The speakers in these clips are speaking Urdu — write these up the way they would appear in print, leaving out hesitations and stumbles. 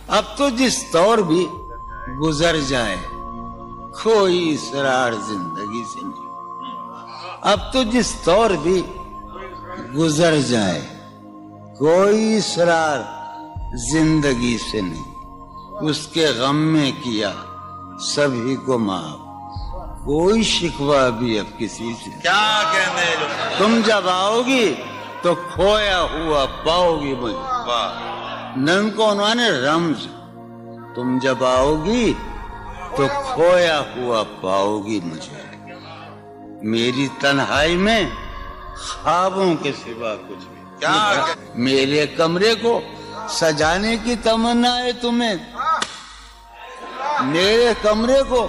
اب تو جس طور بھی گزر جائے کوئی اسرار زندگی سے نہیں، اب تو جس طور بھی گزر جائے کوئی اسرار زندگی سے نہیں، اس کے غم میں کیا سبھی کو معاف، کوئی شکوہ بھی اب کسی سے کیا کہنے تم جب آؤ گی تو کھویا ہوا پاؤ گی مجھے، نم کو عنوان ہے رمز، تم جب آؤ گی تو کھویا ہوا پاؤ گی مجھے، میری تنہائی میں خوابوں کے سوا کچھ بھی، کیا میرے کمرے کو سجانے کی تمنا ہے تمہیں، میرے کمرے کو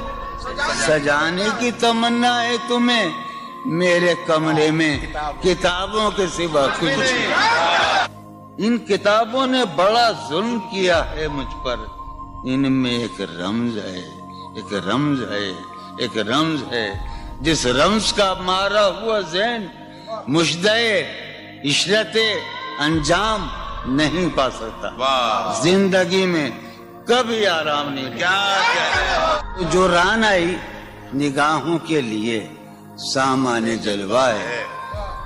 سجانے کی تمنا ہے تمہیں، میرے کمرے میں کتابوں کے سوا کچھ نہیں، ان کتابوں نے بڑا ظلم کیا ہے مجھ پر، ان میں ایک رمز ہے، ایک رمز ہے، ایک رمز ہے، جس رمز کا مارا ہوا ذہن مشدے عشرت انجام نہیں پا سکتا، زندگی میں کبھی آرام نہیں، کیا جو ران آئی نگاہوں کے لیے سامان جلوہ ہے،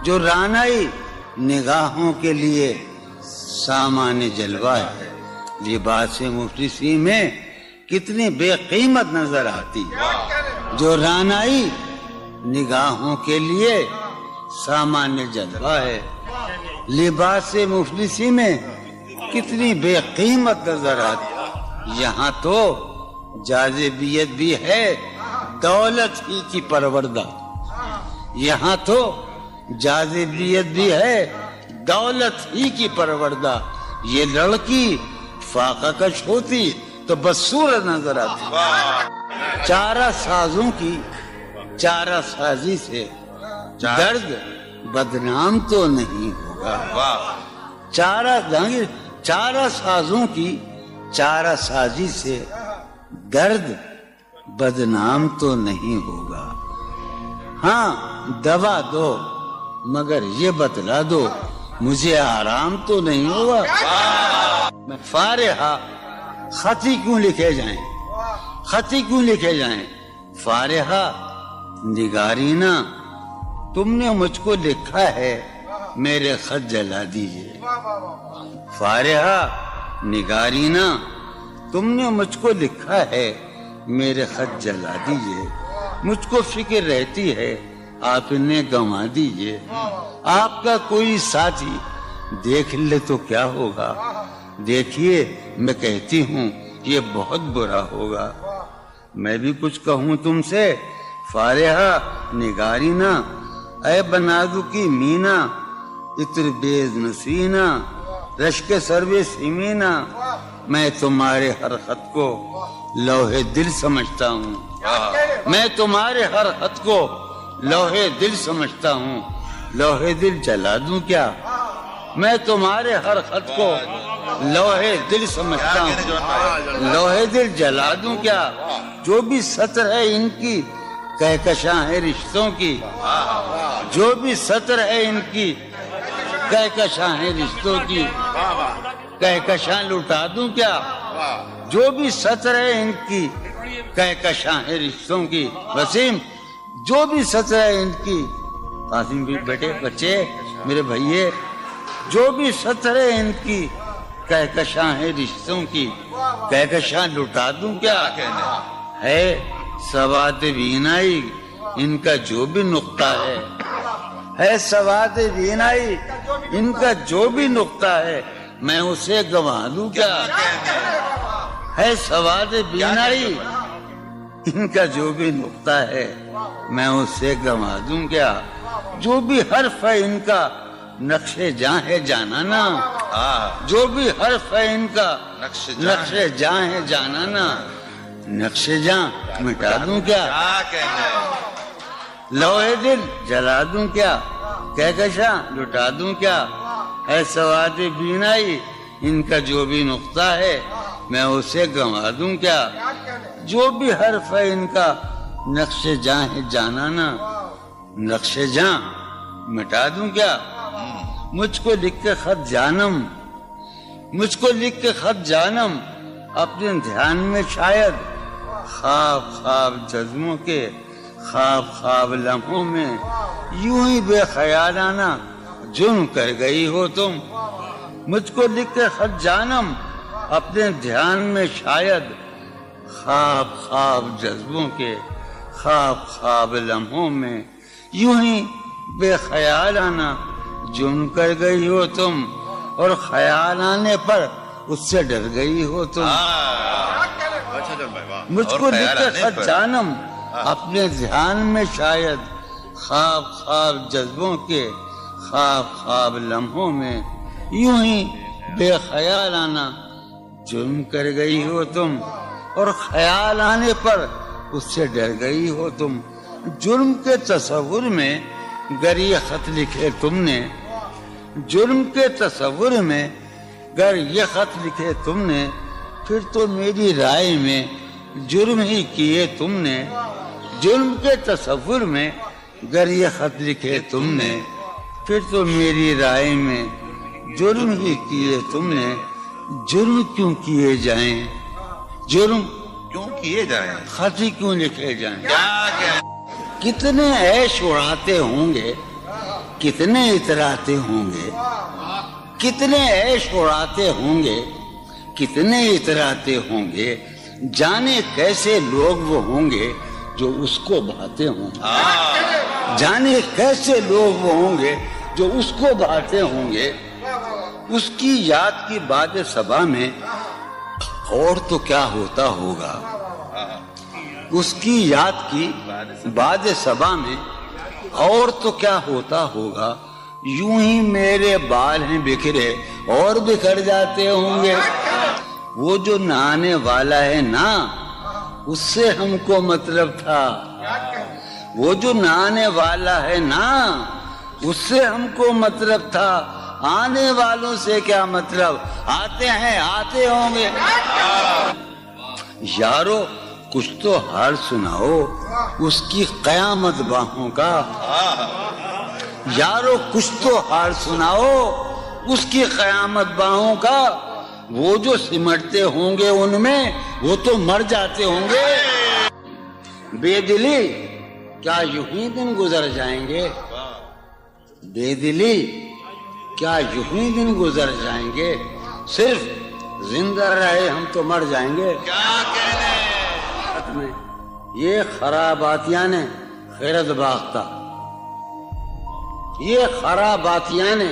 جو ران آئی نگاہوں کے لیے سامان جلوہ ہے، لباس مفلسی میں کتنی بے قیمت نظر آتی، جو ران آئی نگاہوں کے لیے سامان جلوہ ہے، لباس مفلسی میں کتنی بے قیمت نظر آتی، یہاں تو جاذبیت بھی ہے دولت ہی کی پروردہ، یہاں تو جاذبیت بھی ہے دولت ہی کی پروردہ، یہ لڑکی فاقہ کش ہوتی تو بدصورت نظر آتی، چارہ سازوں کی چارہ سازی سے درد بدنام تو نہیں ہوگا، چارہ سازوں کی چارہ سازی سے درد بدنام تو نہیں ہوگا، ہاں دوا دو مگر یہ بتلا دو مجھے آرام تو نہیں ہوگا، میں فارحہ خطی کیوں لکھے جائیں، خطی کیوں لکھے جائیں، فارحہ نگارینا تم نے مجھ کو لکھا ہے میرے خط جلا دیجئے، فارحہ نگارینا تم نے مجھ کو لکھا ہے میرے خط جلا دیجئے، مجھ کو فکر رہتی ہے آپ نے گنوا دیجئے، آپ کا کوئی ساتھی دیکھ لے تو کیا ہوگا، دیکھیے میں کہتی ہوں یہ بہت برا ہوگا، میں بھی کچھ کہوں تم سے فارحہ نگارینا، اے بنادو کی مینا عطر بیز نسینا رشک سروے سیمینا، میں تمہارے ہر خط کو لوہے دل سمجھتا ہوں، میں تمہارے ہر خط کو لوہے دل سمجھتا ہوں، لوہے دل جلا دوں کیا، میں تمہارے ہر خط کو لوہے دل سمجھتا ہوں، لوہے دل جلا دوں کیا، جو بھی سطر ہے ان کی کہکشاں ہے رشتوں کی، جو بھی سطر ہے ان کی کہکشاں ہے رشتوں کی، کہکشاں لٹا دوں کیا، جو بھی سطر ہے ان کی کہکشاں ہے رشتوں کی، وسیم جو بھی سطر ہے ان کی، قاسم بھی بیٹے بچے میرے بھائیے، جو بھی سطر ہے ان کی کہکشاں ہے رشتوں کی، کہکشاں لٹا دوں کیا، ہے سواد بینائی ان کا جو بھی نقطہ ہے سواد بینائی ان کا جو بھی نقطہ ہے میں اسے گنوا دوں کیا، ہے سواد بینائی ان کا جو بھی نقطہ ہے میں اسے گنوا دوں کیا، جو بھی حرف ہے ان کا نقش جاں ہے جانانا، جو بھی حرف ہے ان کا نقش جاں ہے جانانا، نقش جاں مٹا دوں کیا، لوہے دل جلا دوں کیا، کہکشاں لٹا دوں کیا، ہے سواد بینائی ان کا جو بھی نقطہ ہے میں اسے گنوا دوں کیا، جو بھی حرف ہے ان کا نقش جاں ہے جانانا، نقش جاں مٹا دوں کیا، مجھ کو لکھ کے خط جانم، مجھ کو لکھ کے خط جانم اپنے دھیان میں شاید خواب خواب جذبوں کے خواب خواب لمحوں میں یوں ہی بے خیالانہ جرم کر گئی ہو تم. مجھ کو لکھ کے خط جانم اپنے دھیان میں شاید خواب خواب جذبوں کے خواب خواب لمحوں میں یوں ہی بے خیالانہ جرم کر گئی ہو تم, اور خیال آنے پر اس سے ڈر گئی ہو تم. مجھ کو لکھ کے خط جانم اپنے دھیان میں شاید خواب خواب جذبوں کے خواب خواب لمحوں میں یوں ہی بے خیالانہ جرم کر گئی ہو تم, اور خیال آنے پر اس سے ڈر گئی ہو تم. جرم کے تصور میں گر یہ خط لکھے تم نے, جرم کے تصور میں گر یہ خط لکھے تم نے, پھر تو میری رائے میں جرم ہی کیے تم نے. جرم کے تصور میں گر یہ خط لکھے تم نے, پھر تو میری رائے میں جرم ہی کیے تم نے. جرم کیوں کیے جائیں, جرم کیوں کیے جائیں, خط ہی کیوں لکھے جائیں. کیا کتنے عیش اڑاتے ہوں گے, کتنے اتراتے ہوں گے, کتنے عیش اڑاتے ہوں گے, کتنے اتراتے ہوں گے, جانے کیسے لوگ وہ ہوں گے جو اس کو بھاتے ہوں گے. جانے کیسے لوگ وہ ہوں گے جو اس کو بھاتے ہوں گے. اس کی یاد کی باد صبا میں اور تو کیا ہوتا ہوگا, اس کی یاد کی باد صبا میں اور تو کیا ہوتا ہوگا. یوں ہی میرے بال ہیں بکھرے اور بکھر جاتے ہوں گے. وہ جو نہانے والا ہے نا, اس سے ہم کو مطلب تھا. وہ جو نہانے والا ہے نا, اس سے ہم کو مطلب تھا. آنے والوں سے کیا مطلب, آتے ہیں آتے ہوں گے. یارو کچھ تو حال سناؤ اس کی قیامت باہوں کا. یارو کچھ تو حال سناؤ اس کی قیامت باہوں کا. وہ جو سمٹتے ہوں گے ان میں وہ تو مر جاتے ہوں گے. بے دلی کیا یوں ہی دن گزر جائیں گے, بے دلی کیا یوں ہی دن گزر جائیں گے. صرف زندہ رہے ہم تو مر جائیں گے. میں یہ خراباتیاں نے خیرت باختہ, یہ خراباتیاں نے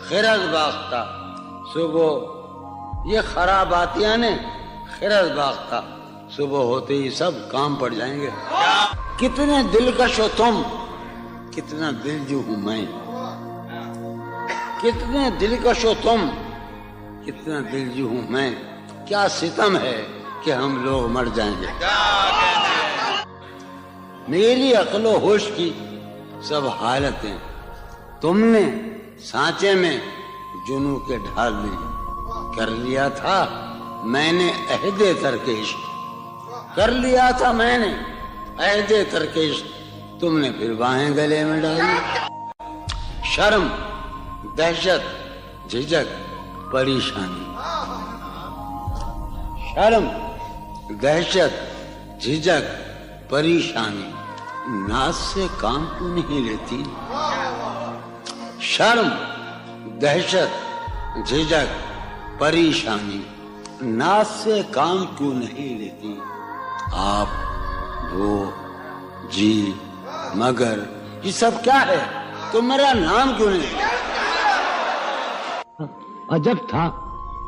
خیرت باختہ صبح, یہ خراباتیاں نے خیرت باختہ صبح ہوتے ہی سب کام پڑ جائیں گے. کتنے دلکش ہو تم, کتنا دل جو ہوں میں. کتنے دلکش ہو تم, کتنا دل جو ہوں میں. کیا ستم ہے کہ ہم لوگ مر جائیں گے. میری عقل و ہوش کی سب حالتیں تم نے سانچے میں جنوں کے ڈھال میں کر لیا تھا. میں نے عہد ترک عشق کر لیا تھا, میں نے عہد ترک عشق, تم نے پھر باہیں گلے میں ڈالی. شرم دہشت جھجک پریشانی, شرم دہشت جھجک پریشانی, ناز سے کام کیوں نہیں لیتی. شرم دہشت جھجک پریشانی, ناز سے کام کیوں نہیں لیتی. آپ وہ جی مگر یہ سب کیا ہے, تو میرا نام کیوں نہیں. عجب تھا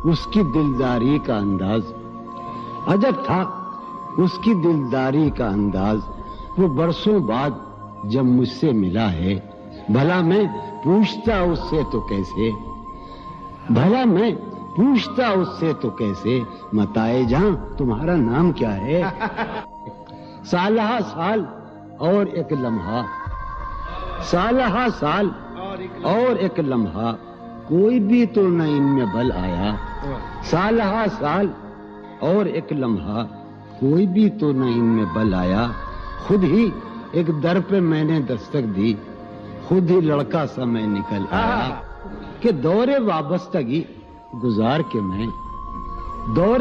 اس کی دلداری کا انداز, عجب تھا اس کی دلداری کا انداز. وہ برسوں بعد جب مجھ سے ملا ہے, بھلا میں پوچھتا اس سے تو کیسے, بھلا میں پوچھتا اس سے تو کیسے, متائے جہاں تمہارا نام کیا ہے. سالہ سال اور ایک لمحہ, سالہ سال اور ایک لمحہ, کوئی بھی تو نہ ان میں بل آیا. سالہ سال اور ایک لمحہ, کوئی بھی تو نہ ان میں بل آیا. خود ہی ایک در پہ میں نے دستک دی, خود ہی لڑکا سا میں نکل آیا. کہ دور وابستگی گزار کے میں دور